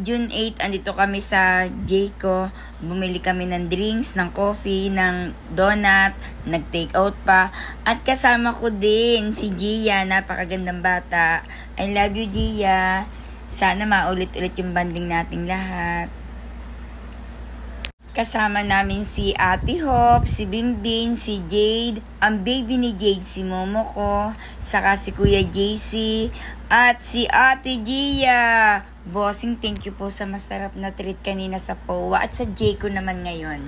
June 8, andito kami sa Jayco. Bumili kami ng drinks, ng coffee, ng donut, nag-take out pa. At kasama ko din si Gia, napakagandang bata. I love you, Gia. Sana maulit-ulit yung banding nating lahat. Kasama namin si Ate Hop, si Binbin, si Jade, ang baby ni Jade, si Momoko, saka si Kuya JC, at si Ate Gia. Bossing, thank you po sa masarap na treat kanina sa POA at sa Jayco naman ngayon.